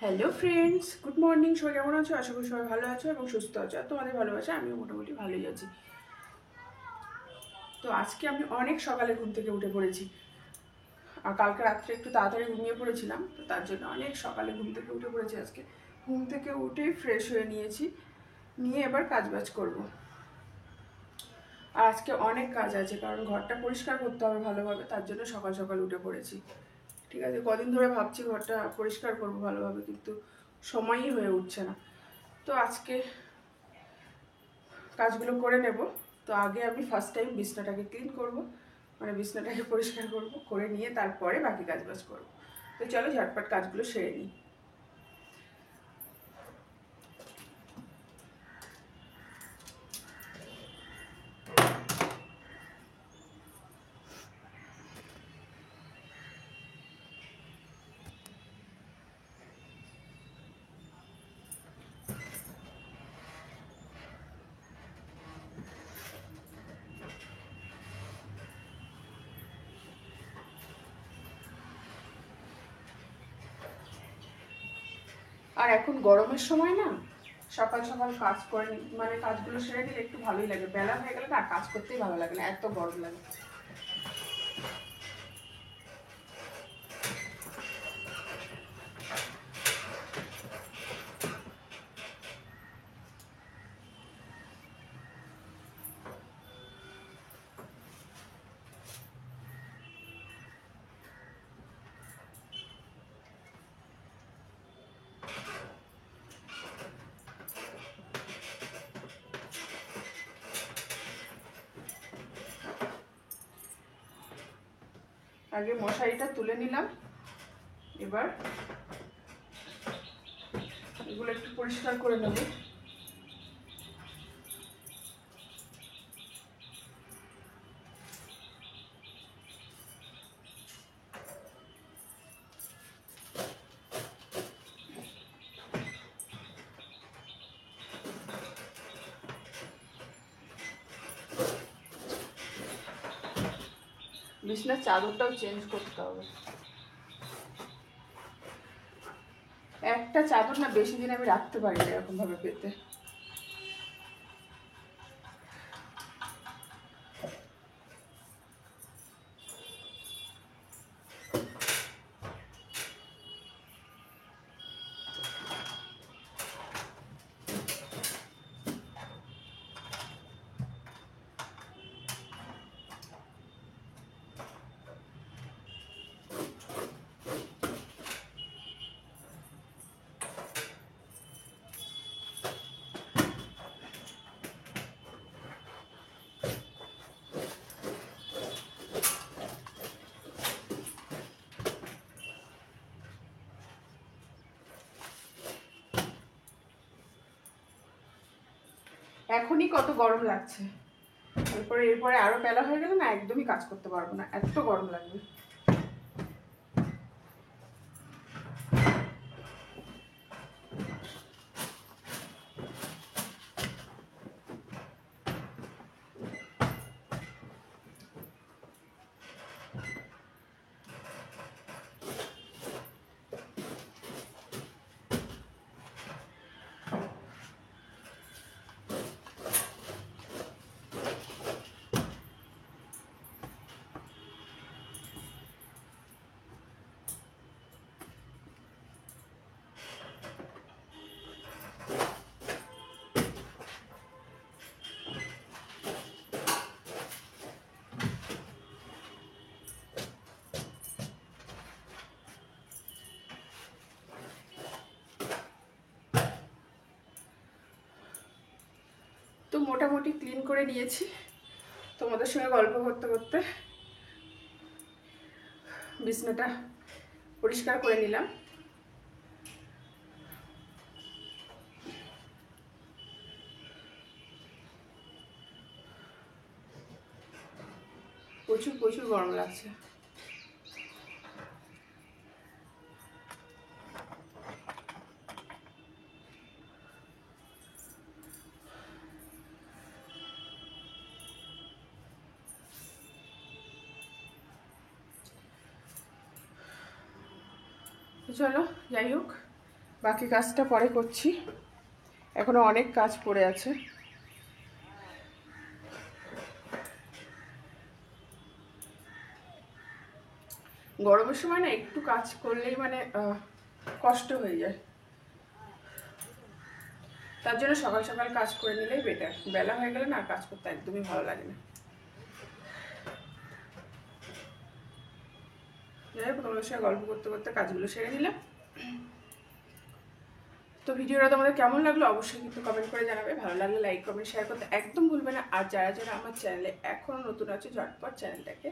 Hello friends, good morning. সবাই কেমন আছো? আশা করি সবাই ভালো আছো এবং সুস্থ আছো। আর তোমাদের ভালোবাসা আমিও মোটামুটি ভালোই আছি। তো আজকে আমি অনেক সকালে ঘুম থেকে উঠে পড়েছি। আর কালকে রাত্রে একটু তাড়াতাড়ি ঘুমিয়ে পড়েছিলাম, তো তার জন্য অনেক সকালে ঘুম থেকে উঠে পড়েছি আজকে। ঘুম থেকে উঠেই ফ্রেশ হয়ে নিয়েছি, নিয়ে এবার কাজবাজ করবো। আর আজকে অনেক কাজ আছে, কারণ ঘরটা পরিষ্কার করতে হবে ভালোভাবে, তার জন্য সকাল সকাল উঠে পড়েছি। ঠিক আছে, কদিন ধরে ভাবছি ঘরটা পরিষ্কার করবো ভালোভাবে, কিন্তু সময়ই হয়ে উঠছে না। তো আজকে কাজগুলো করে নেব। তো আগে আমি ফার্স্ট টাইম বিছনাটাকে ক্লিন করব, মানে বিছনাটাকে পরিষ্কার করব, করে নিয়ে তারপরে বাকি কাজবাজ করব। তো চলো ঝটপট কাজগুলো সেরে নিই। আর এখন গরমের সময় না, সকাল সকাল কাজ করে মানে কাজগুলো সেরে নিলে একটু ভালোই লাগে। বেলা হয়ে গেলে না কাজ করতেই ভালো লাগে না, এত গরম লাগে। আগে মশারিটা তুলে নিলাম, এবার এগুলো একটু পরিষ্কার করে নেব। বিছনার চাদরটাও চেঞ্জ করতে হবে। একটা চাদর না বেশি দিন আমি রাখতে পারি না এরকম ভাবে পেতে। এখনই কত গরম লাগছে, এরপরে আরো বেলা হয়ে গেলে না একদমই কাজ করতে পারবো না, এত গরম লাগবে। তো মোটামুটি ক্লিন করে নিয়েছি, তোমাদের সঙ্গে গল্প করতে করতে বিছনাটা পরিষ্কার করে নিলাম। প্রচুর প্রচুর গরম লাগছে। তো চলো যাই হোক, বাকি কাজটা পরে করছি, এখনো অনেক কাজ পড়ে আছে। গরমের সময় না একটু কাজ করলেই মানে কষ্ট হয়ে যায়, তার জন্য সকাল সকাল কাজ করে নিলেই বেটার। বেলা হয়ে গেলে না কাজ করতে একদমই ভালো লাগে না। যাই হোক, তোমাদের সঙ্গে গল্প করতে করতে কাজগুলো সেরে নিলাম। তো ভিডিওটা তোমাদের কেমন লাগলো অবশ্যই কিন্তু কমেন্ট করে জানাবে। ভালো লাগলে লাইক কমেন্ট শেয়ার করতে একদম ভুলবে না। আর যারা যারা আমার চ্যানেলে এখনও নতুন আছে ঝটপট চ্যানেলটাকে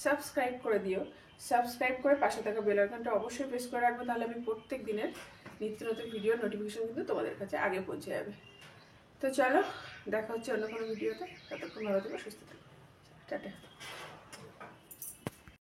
সাবস্ক্রাইব করে দিও। সাবস্ক্রাইব করে পাশে থাকা বেল আইকনটা অবশ্যই প্রেস করে রাখবো, তাহলে আমি প্রত্যেক দিনের নিত্য নতুন ভিডিওর নোটিফিকেশন কিন্তু তোমাদের কাছে আগে পৌঁছে যাবে। তো চলো, দেখা হচ্ছে অন্য কোনো ভিডিওতে। ততক্ষণ ভালো থেকো, সুস্থ থেকো, টাটা।